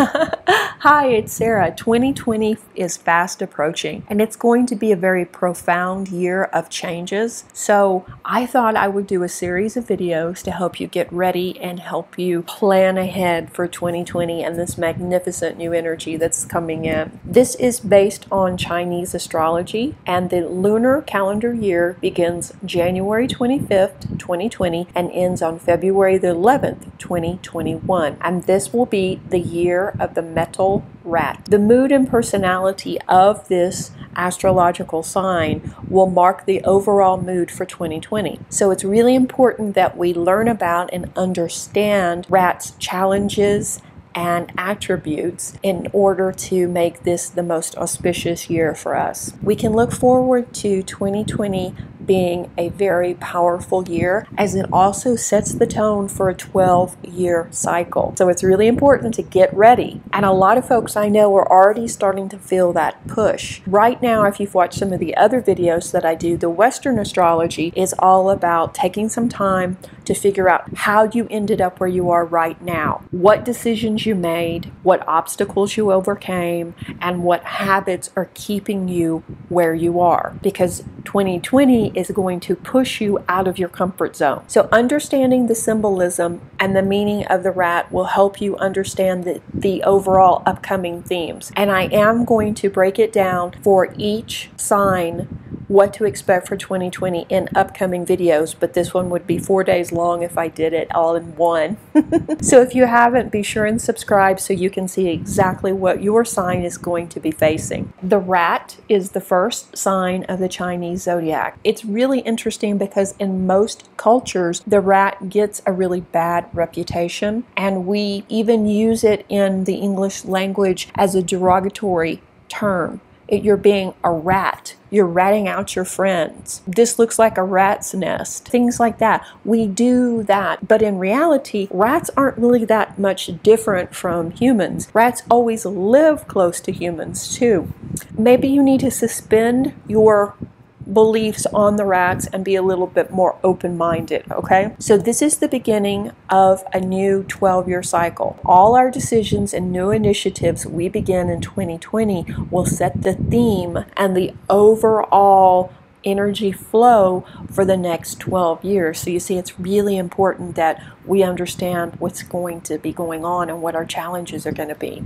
Hi, it's Sarah. 2020 is fast approaching, and it's going to be a very profound year of changes. So I thought I would do a series of videos to help you get ready and help you plan ahead for 2020 and this magnificent new energy that's coming in. This is based on Chinese astrology, and the lunar calendar year begins January 25th, 2020, and ends on February the 11th, 2021. And this will be the year of the metal rat. The mood and personality of this astrological sign will mark the overall mood for 2020. So it's really important that we learn about and understand rat's challenges and attributes in order to make this the most auspicious year for us. We can look forward to 2020 being a very powerful year, as it also sets the tone for a 12-year cycle. So it's really important to get ready. And a lot of folks I know are already starting to feel that push. Right now, if you've watched some of the other videos that I do, the Western astrology is all about taking some time to figure out how you ended up where you are right now, what decisions you made, what obstacles you overcame, and what habits are keeping you where you are. Because 2020 is going to push you out of your comfort zone. So understanding the symbolism and the meaning of the rat will help you understand the overall upcoming themes. And I am going to break it down for each sign what to expect for 2020 in upcoming videos, but this one would be 4 days long if I did it all in one. So if you haven't, be sure and subscribe so you can see exactly what your sign is going to be facing. The rat is the first sign of the Chinese zodiac. It's really interesting because in most cultures, the rat gets a really bad reputation, and we even use it in the English language as a derogatory term. You're being a rat. You're ratting out your friends. This looks like a rat's nest. Things like that. We do that. But in reality, rats aren't really that much different from humans. Rats always live close to humans too. Maybe you need to suspend your beliefs on the rats and be a little bit more open-minded, okay? So this is the beginning of a new 12-year cycle. All our decisions and new initiatives we begin in 2020 will set the theme and the overall energy flow for the next 12 years. So you see, it's really important that we understand what's going to be going on and what our challenges are going to be.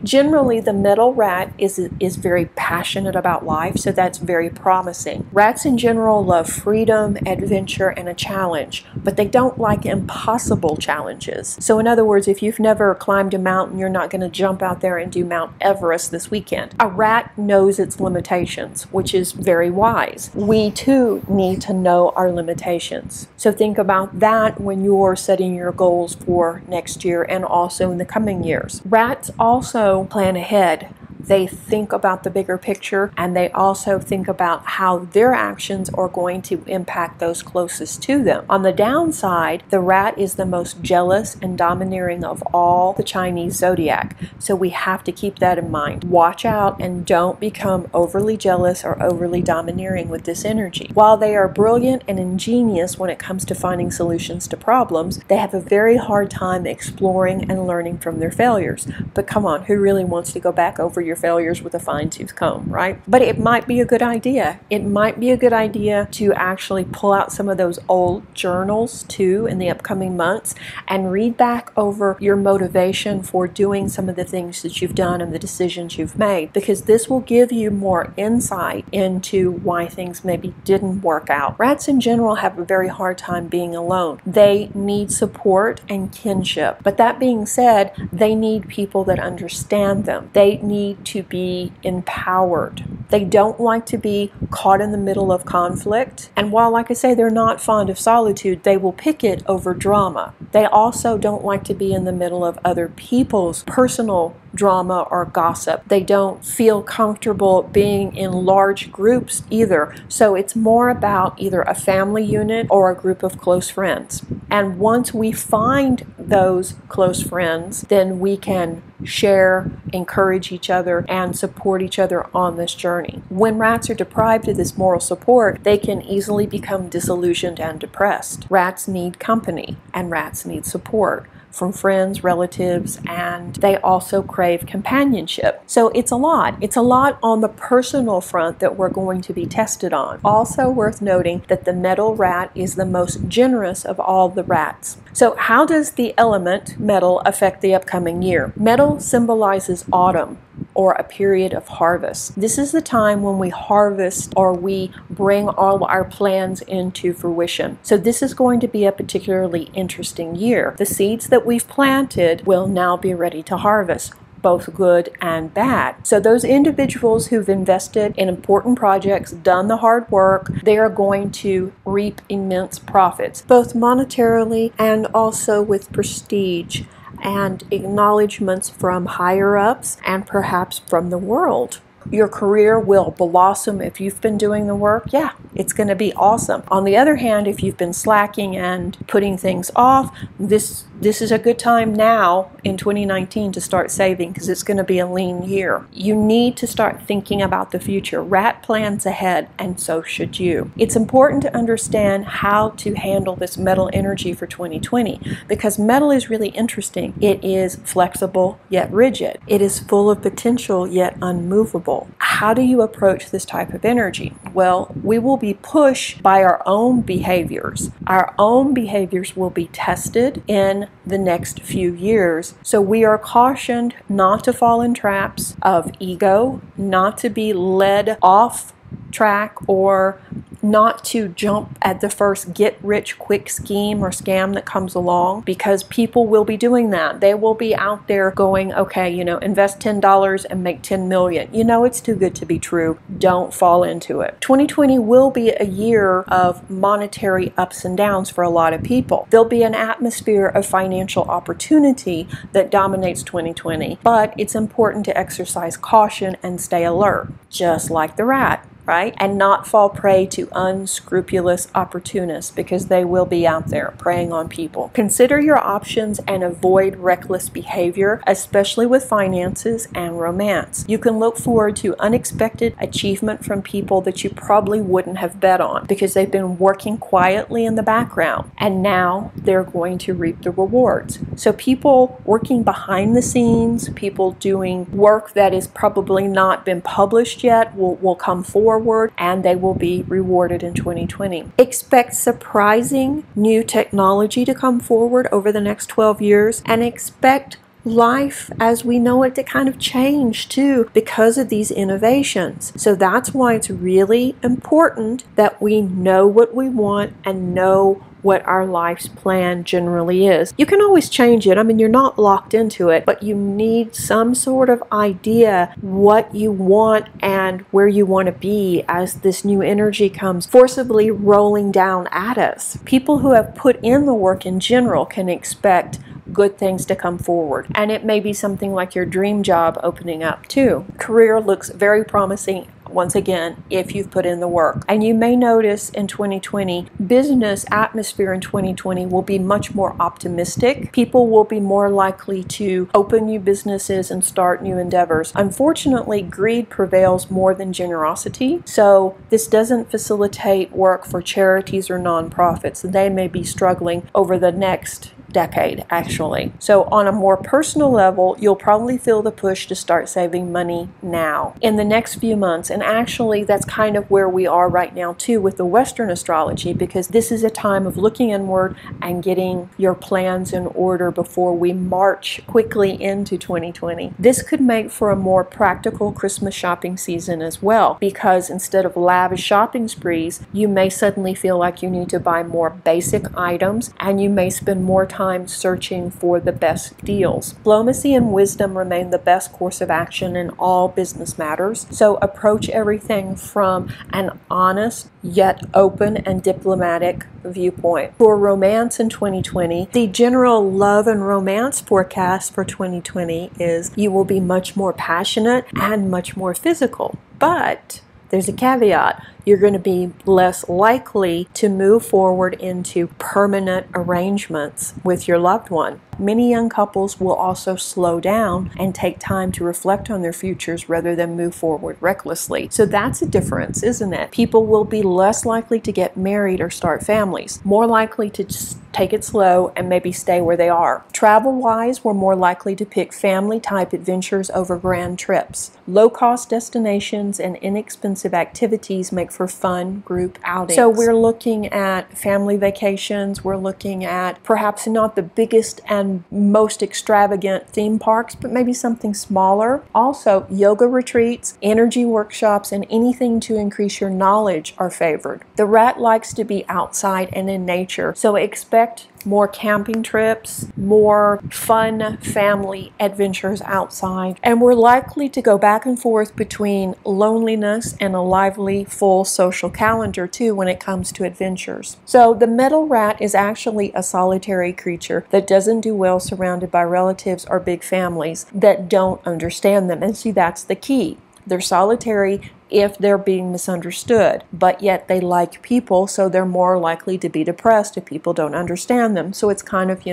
Generally, the metal rat is very passionate about life, so that's very promising. Rats in general love freedom, adventure, and a challenge, but they don't like impossible challenges. So in other words, if you've never climbed a mountain, you're not going to jump out there and do Mount Everest this weekend. A rat knows its limitations, which is very wise. We too need to know our limitations. So think about that when you're setting your goals for next year and also in the coming years. Rats also plan ahead. They think about the bigger picture, and they also think about how their actions are going to impact those closest to them. On the downside, the rat is the most jealous and domineering of all the Chinese zodiac. So we have to keep that in mind. Watch out and don't become overly jealous or overly domineering with this energy. While they are brilliant and ingenious when it comes to finding solutions to problems, they have a very hard time exploring and learning from their failures. But come on, who really wants to go back over your failures with a fine-tooth comb, right? But it might be a good idea. It might be a good idea to actually pull out some of those old journals too in the upcoming months and read back over your motivation for doing some of the things that you've done and the decisions you've made, because this will give you more insight into why things maybe didn't work out. Rats in general have a very hard time being alone. They need support and kinship. But that being said, they need people that understand them. They need to be empowered. They don't like to be caught in the middle of conflict. And while, like I say, they're not fond of solitude, they will pick it over drama. They also don't like to be in the middle of other people's personal drama or gossip. They don't feel comfortable being in large groups either. So it's more about either a family unit or a group of close friends. And once we find those close friends, then we can share, encourage each other, and support each other on this journey. When rats are deprived of this moral support, they can easily become disillusioned and depressed. Rats need company, and rats need support. from friends, relatives, and they also crave companionship. So it's a lot. It's a lot on the personal front that we're going to be tested on. Also worth noting that the metal rat is the most generous of all the rats. So how does the element metal affect the upcoming year? Metal symbolizes autumn, or a period of harvest. This is the time when we harvest, or we bring all our plans into fruition. So this is going to be a particularly interesting year. The seeds that we've planted will now be ready to harvest, both good and bad. So those individuals who've invested in important projects, done the hard work, they are going to reap immense profits, both monetarily and also with prestige and acknowledgments from higher ups and perhaps from the world. Your career will blossom if you've been doing the work. Yeah, it's going to be awesome. On the other hand, if you've been slacking and putting things off, this is a good time now in 2019 to start saving, because it's going to be a lean year. You need to start thinking about the future. Rat plans ahead, and so should you. It's important to understand how to handle this metal energy for 2020, because metal is really interesting. It is flexible yet rigid. It is full of potential yet unmovable. How do you approach this type of energy? Well, we will be pushed by our own behaviors. Our own behaviors will be tested in the next few years. So we are cautioned not to fall in traps of ego, not to be led off track, or not to jump at the first get-rich-quick scheme or scam that comes along, because people will be doing that. They will be out there going, okay, invest $10 and make 10 million. It's too good to be true. Don't fall into it. 2020 will be a year of monetary ups and downs for a lot of people. There'll be an atmosphere of financial opportunity that dominates 2020, but it's important to exercise caution and stay alert, just like the rat. Right? And not fall prey to unscrupulous opportunists, because they will be out there preying on people. Consider your options and avoid reckless behavior, especially with finances and romance. You can look forward to unexpected achievement from people that you probably wouldn't have bet on, because they've been working quietly in the background, and now they're going to reap the rewards. So people working behind the scenes, people doing work that has probably not been published yet, will come forward, and they will be rewarded in 2020. Expect surprising new technology to come forward over the next 12 years, and expect life as we know it to kind of change too, because of these innovations. So that's why it's really important that we know what we want and know what our life's plan generally is. You can always change it. You're not locked into it, but you need some sort of idea what you want and where you want to be as this new energy comes forcibly rolling down at us. People who have put in the work in general can expect good things to come forward. And it may be something like your dream job opening up too. Career looks very promising, once again, if you've put in the work. And you may notice in 2020, business atmosphere in 2020 will be much more optimistic. People will be more likely to open new businesses and start new endeavors. Unfortunately, greed prevails more than generosity. So this doesn't facilitate work for charities or nonprofits. They may be struggling over the next decade, actually. So on a more personal level, you'll probably feel the push to start saving money now in the next few months. And actually, that's kind of where we are right now too with the Western astrology, because this is a time of looking inward and getting your plans in order before we march quickly into 2020. This could make for a more practical Christmas shopping season as well, because instead of lavish shopping sprees, you may suddenly feel like you need to buy more basic items, and you may spend more time searching for the best deals. Diplomacy and wisdom remain the best course of action in all business matters. So approach everything from an honest yet open and diplomatic viewpoint. For romance in 2020, the general love and romance forecast for 2020 is you will be much more passionate and much more physical. But there's a caveat. You're going to be less likely to move forward into permanent arrangements with your loved one. Many young couples will also slow down and take time to reflect on their futures rather than move forward recklessly. So that's a difference, isn't it? People will be less likely to get married or start families, more likely to just take it slow and maybe stay where they are. Travel-wise, we're more likely to pick family-type adventures over grand trips. Low-cost destinations and inexpensive activities make for fun group outings. So we're looking at family vacations. We're looking at perhaps not the biggest and most extravagant theme parks, but maybe something smaller. Also, yoga retreats, energy workshops, and anything to increase your knowledge are favored. The rat likes to be outside and in nature, so expect more camping trips, more fun family adventures outside, and we're likely to go back and forth between loneliness and a lively, full social calendar too when it comes to adventures. So the metal rat is actually a solitary creature that doesn't do well surrounded by relatives or big families that don't understand them. And see, that's the key. They're solitary if they're being misunderstood, but yet they like people, so they're more likely to be depressed if people don't understand them. So it's kind of,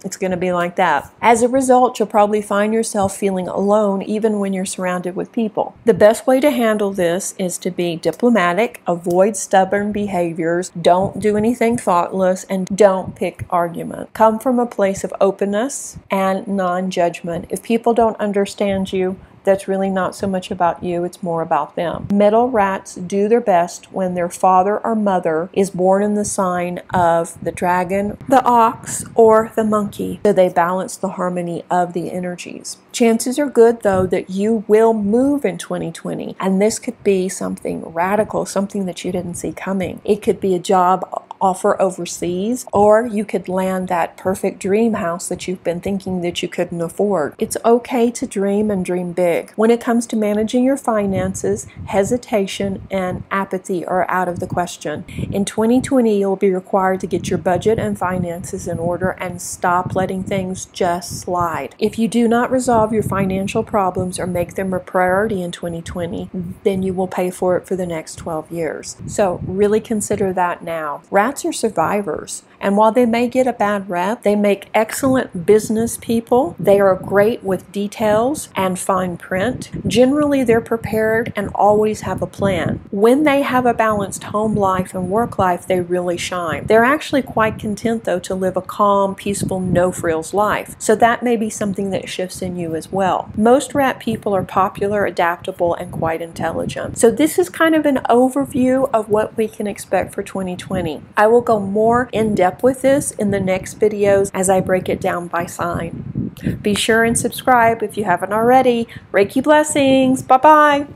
it's going to be like that. As a result, you'll probably find yourself feeling alone even when you're surrounded with people. The best way to handle this is to be diplomatic, avoid stubborn behaviors, don't do anything thoughtless, and don't pick argument. Come from a place of openness and non-judgment. If people don't understand you, that's really not so much about you, it's more about them. Metal rats do their best when their father or mother is born in the sign of the dragon, the ox, or the monkey, so they balance the harmony of the energies. Chances are good, though, that you will move in 2020, and this could be something radical, something that you didn't see coming. It could be a job offer overseas, or you could land that perfect dream house that you've been thinking that you couldn't afford. It's okay to dream and dream big. When it comes to managing your finances, hesitation and apathy are out of the question. In 2020, you'll be required to get your budget and finances in order and stop letting things just slide. If you do not resolve your financial problems or make them a priority in 2020, then you will pay for it for the next 12 years. So really consider that now. Rats are survivors, and while they may get a bad rep, they make excellent business people. They are great with details and fine print. Generally, they're prepared and always have a plan. When they have a balanced home life and work life, they really shine. They're actually quite content, though, to live a calm, peaceful, no-frills life. So that may be something that shifts in you as well. Most rat people are popular, adaptable, and quite intelligent. So this is kind of an overview of what we can expect for 2020. I will go more in depth with this in the next videos as I break it down by sign. Be sure and subscribe if you haven't already. Reiki blessings. Bye-bye.